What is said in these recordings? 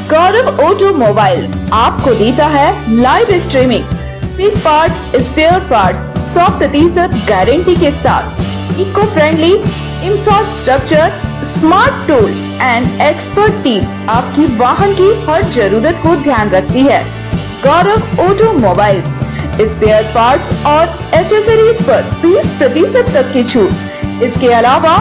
गौरव automobile आपको देता है live streaming, spare part, spare part 100% guarantee के साथ, eco friendly infrastructure, smart tool and expert team आपकी वाहन की हर जरूरत को ध्यान रखती है। गौरव ऑटोमोबाइल स्पेयर पार्ट्स और एसेसरीज पर 20% तक की छूट। इसके अलावा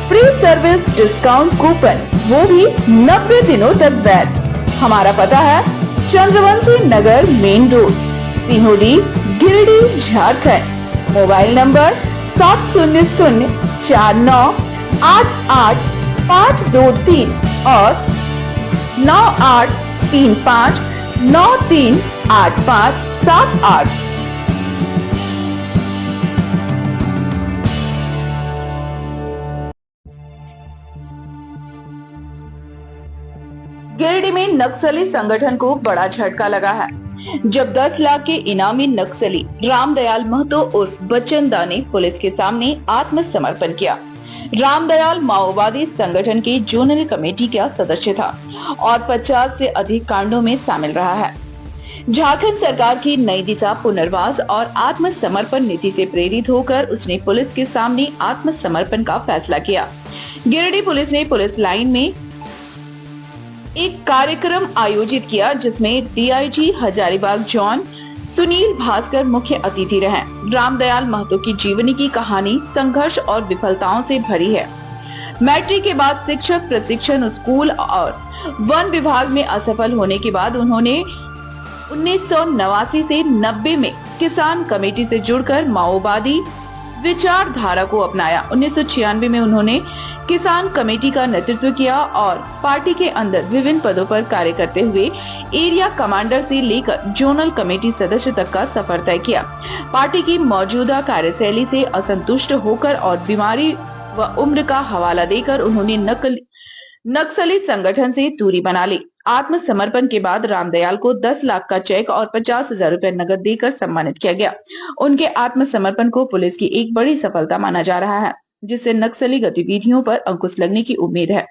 फ्री सर्विस डिस्काउंट कूपन, वो भी 90 दिनों तक वैध। हमारा पता है Chandravanshi Nagar main road, Sihori, Giridih, Jharkhand. Mobile number 7004988523 और 9835938578। गिरिडीह में नक्सली संगठन को बड़ा झटका लगा है, जब 10 लाख के इनामी नक्सली रामदयाल महतो उर्फ बच्चन दा ने पुलिस के सामने आत्मसमर्पण किया। रामदयाल माओवादी संगठन की जोनल कमेटी का सदस्य था और 50 से अधिक कांडों में शामिल रहा है। झारखंड सरकार की नई दिशा पुनर्वास और आत्मसमर्पण नीति से प्रेरित होकर उसने पुलिस के सामने आत्मसमर्पण का फैसला किया। गिरिडीह पुलिस ने पुलिस लाइन में एक कार्यक्रम आयोजित किया, जिसमें डीआईजी हजारीबाग जॉन सुनील भास्कर मुख्य अतिथि रहे। रामदयाल महतो की जीवनी की कहानी संघर्ष और विफलताओं से भरी है। मैट्रिक के बाद शिक्षक प्रशिक्षण स्कूल और वन विभाग में असफल होने के बाद उन्होंने 1989 से 90 में किसान कमेटी से जुड़कर माओवादी विचारधारा को अपनाया। 1996 में उन्होंने किसान कमेटी का नेतृत्व किया और पार्टी के अंदर विभिन्न पदों पर कार्य करते हुए एरिया कमांडर से लेकर जोनल कमेटी सदस्य तक का सफर तय किया। पार्टी की मौजूदा कार्यशैली से असंतुष्ट होकर और बीमारी व उम्र का हवाला देकर उन्होंने नक्सली संगठन से दूरी बना ली। आत्मसमर्पण के बाद रामदयाल को 10 लाख का चेक और 50,000 रुपए नकद देकर सम्मानित किया गया। उनके आत्मसमर्पण को पुलिस की एक बड़ी सफलता माना जा रहा है, जिससे नक्सली गतिविधियों पर अंकुश लगने की उम्मीद है।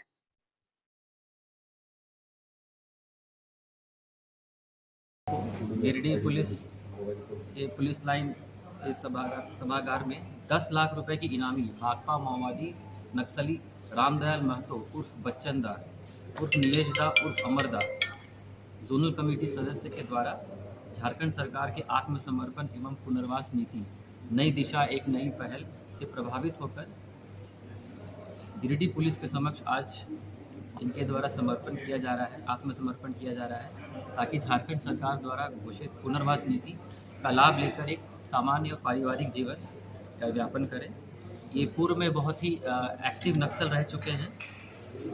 गिरिडीह पुलिस लाइन इस सभागार में 10 लाख रुपए की इनामी भाकपा माओवादी नक्सली रामदयाल महतो उर्फ बच्चन दा उर्फ नीलेश दा उर्फ अमर दा जोनल कमेटी सदस्य के द्वारा झारखंड सरकार के आत्मसमर्पण एवं पुनर्वास नीति नई दिशा एक नई पहल से प्रभावित होकर गिरिडीह पुलिस के समक्ष आज इनके द्वारा समर्पण किया जा रहा है, आत्मसमर्पण किया जा रहा है, ताकि झारखंड सरकार द्वारा घोषित पुनर्वास नीति का लाभ लेकर एक सामान्य और पारिवारिक जीवन का व्यापन करें। ये पूर्व में बहुत ही एक्टिव नक्सल रह चुके हैं।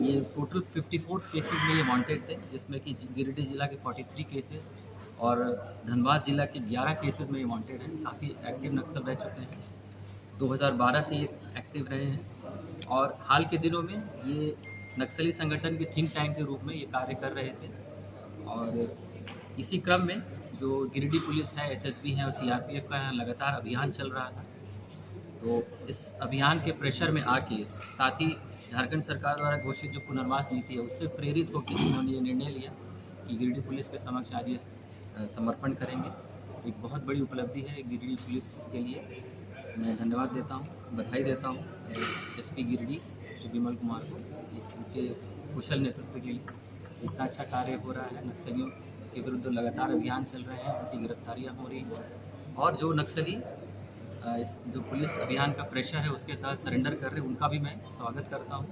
ये टोटल 54 केसेस में ये वांटेड थे, जिसमें कि गिरिडीह जिला के 43 केसेस और धनबाद जिला के 11 केसेस में ये वांटेड हैं। काफ़ी एक्टिव नक्सल रह चुके हैं। 2012 से ये एक्टिव रहे हैं और हाल के दिनों में ये नक्सली संगठन के थिंक टैंक के रूप में ये कार्य कर रहे थे। और इसी क्रम में जो गिरिडीह पुलिस है, एसएसबी है और सीआरपीएफ का यहाँ लगातार अभियान चल रहा था। तो इस अभियान के प्रेशर में आके साथ ही झारखंड सरकार द्वारा घोषित जो पुनर्वास नीति है उससे प्रेरित होकर उन्होंने ये निर्णय लिया कि गिरिडीह पुलिस के समक्ष आज ये समर्पण करेंगे। एक बहुत बड़ी उपलब्धि है गिरिडीह पुलिस के लिए। मैं धन्यवाद देता हूँ, बधाई देता हूँ एसपी गिरिडीह श्री विमल कुमार को उनके कुशल नेतृत्व के लिए। इतना अच्छा कार्य हो रहा है, नक्सलियों के विरुद्ध लगातार अभियान चल रहे हैं, उनकी गिरफ्तारियाँ हो रही हैं और जो नक्सली जो पुलिस अभियान का प्रेशर है उसके साथ सरेंडर कर रहे हैं, उनका भी मैं स्वागत करता हूँ।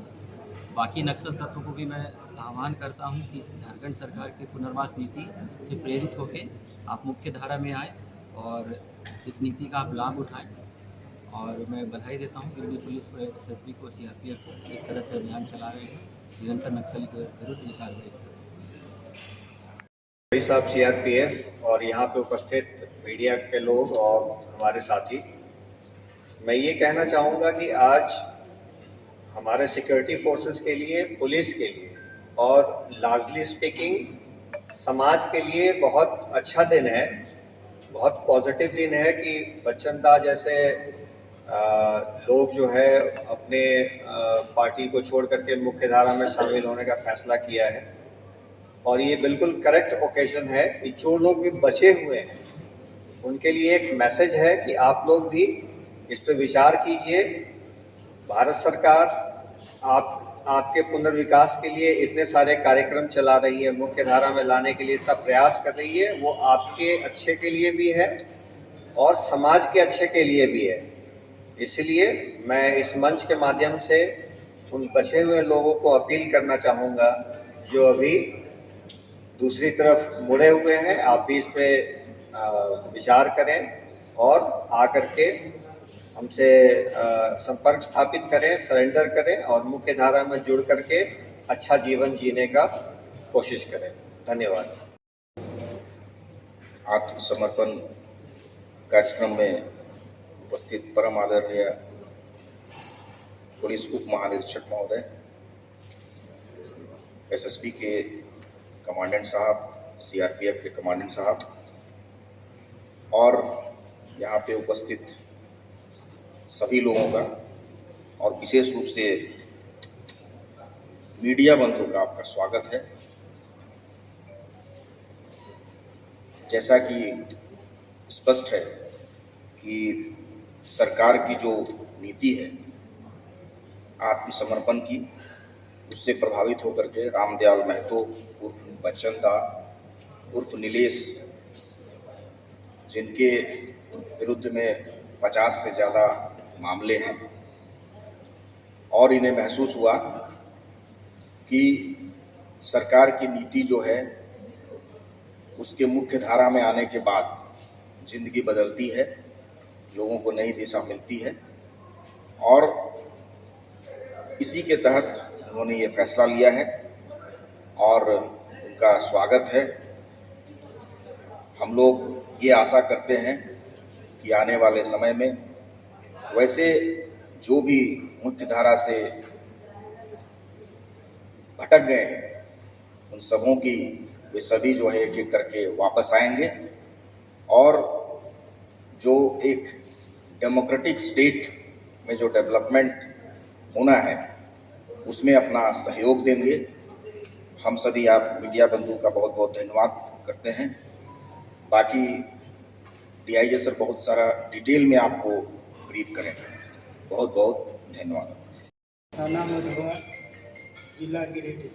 बाकी नक्सल तत्वों को भी मैं आह्वान करता हूँ कि झारखंड सरकार की पुनर्वास नीति से प्रेरित होकर आप मुख्य धारा में आए और इस नीति का आप लाभ उठाएं। और मैं बधाई देता हूँ गिरिडीह पुलिस को, एसएसबी को, सीआरपीएफ को, इस तरह से अभियान चला रहे हैं, निरंतर नक्सली के विरुद्ध कार्रवाई कर रहे हैं। साहब सीआरपीएफ और यहाँ पे उपस्थित मीडिया के लोग और हमारे साथी, मैं ये कहना चाहूँगा कि आज हमारे सिक्योरिटी फोर्सेस के लिए, पुलिस के लिए और लार्जली स्पीकिंग समाज के लिए बहुत अच्छा दिन है, बहुत पॉजिटिव दिन है कि बच्चन दा जैसे लोग जो है अपने पार्टी को छोड़ करके मुख्य धारा में शामिल होने का फैसला किया है। और ये बिल्कुल करेक्ट ओकेजन है कि जो लोग भी बचे हुए हैं उनके लिए एक मैसेज है कि आप लोग भी इस पर विचार कीजिए। भारत सरकार आपके पुनर्विकास के लिए इतने सारे कार्यक्रम चला रही है, मुख्य धारा में लाने के लिए इतना प्रयास कर रही है, वो आपके अच्छे के लिए भी है और समाज के अच्छे के लिए भी है। इसलिए मैं इस मंच के माध्यम से उन बचे हुए लोगों को अपील करना चाहूँगा जो अभी दूसरी तरफ मुड़े हुए हैं, आप भी इस पे विचार करें और आकर के हमसे संपर्क स्थापित करें, सरेंडर करें और मुख्य धारा में जुड़ करके अच्छा जीवन जीने का कोशिश करें। धन्यवाद। आत्मसमर्पण कार्यक्रम में उपस्थित परम आदरणीय पुलिस उप महानिरीक्षक महोदय, एसएसपी के कमांडेंट साहब, सीआरपीएफ के कमांडेंट साहब और यहाँ पे उपस्थित सभी लोगों का और विशेष रूप से मीडिया बंधुओं का आपका स्वागत है। जैसा कि स्पष्ट है कि सरकार की जो नीति है आत्मसमर्पण की, उससे प्रभावित होकर के रामदयाल महतो उर्फ बच्चन दा उर्फ नीलेश, जिनके विरुद्ध में 50 से ज़्यादा मामले हैं और इन्हें महसूस हुआ कि सरकार की नीति जो है उसके मुख्य धारा में आने के बाद जिंदगी बदलती है, लोगों को नई दिशा मिलती है और इसी के तहत उन्होंने ये फैसला लिया है और उनका स्वागत है। हम लोग ये आशा करते हैं कि आने वाले समय में वैसे जो भी मुख्य धारा से भटक गए हैं उन सबों की वे सभी जो है एक एक करके वापस आएंगे और जो एक डेमोक्रेटिक स्टेट में जो डेवलपमेंट होना है उसमें अपना सहयोग देंगे। हम सभी आप मीडिया बंधु का बहुत बहुत धन्यवाद करते हैं। बाकी डीआईजी सर बहुत सारा डिटेल में आपको ब्रीफ करेंगे। बहुत बहुत धन्यवाद। थाना मधुआ, जिला गिरिडीह।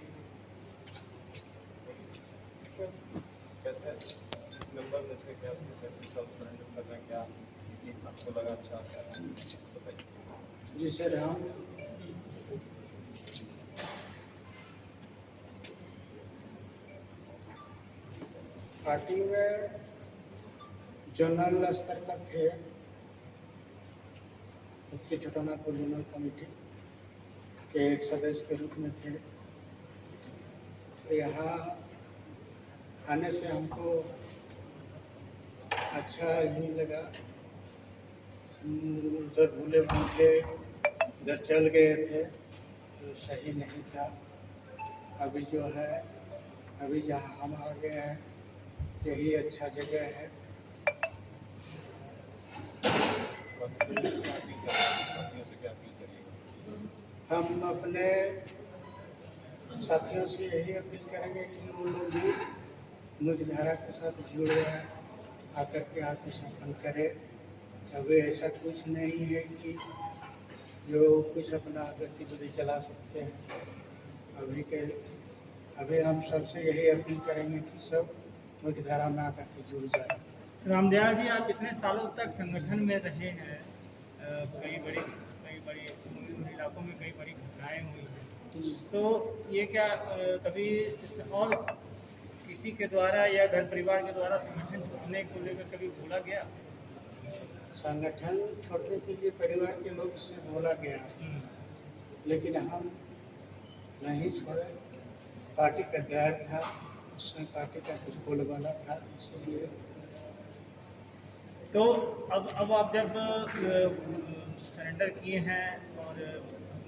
कैसे इस नंबर में थे, क्या कैसे सब सरेंडर लगा, क्या आपको लगा अच्छा बताइए। जी सर, हम पार्टी में जोनल स्तर पर थे, उत्तरी छोटानागपुर जोनल कमेटी के एक सदस्य के रूप में थे। तो यहाँ आने से हमको अच्छा नहीं लगा। उधर भूले भूले इधर चल गए थे तो सही नहीं था। अभी जो है, अभी जहाँ हम आ गए हैं यही अच्छा जगह है। हम अपने साथियों से यही अपील करेंगे कि वो लोग भी मुख्य धारा के साथ जुड़े हैं, आकर के आत्मसमर्पण करें। अभी ऐसा कुछ नहीं है कि जो कुछ अपना गतिविधि चला सकते हैं। अभी हम सबसे यही अपील करेंगे कि सब मुख्य धारा में आकर के जुड़ जाए। रामदयाल जी, आप इतने सालों तक संगठन में रहे हैं, कई बड़ी इलाकों में कई बड़ी घटनाएं हुई हैं, तो ये क्या कभी और किसी के द्वारा या घर परिवार के द्वारा संगठन छोड़ने को लेकर कभी बोला गया? संगठन छोड़ने के लिए परिवार के लोग से बोला गया, लेकिन हम नहीं छोड़े। पार्टी का दायर था, उसमें पार्टी का कुछ बोलबाला था, इसलिए। तो अब आप जब सरेंडर किए हैं और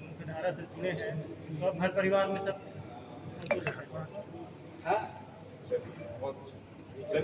मुख्य धारा से जुड़े हैं तो अब घर परिवार में सब संतुष्ट हैं? हाँ, बहुत अच्छा।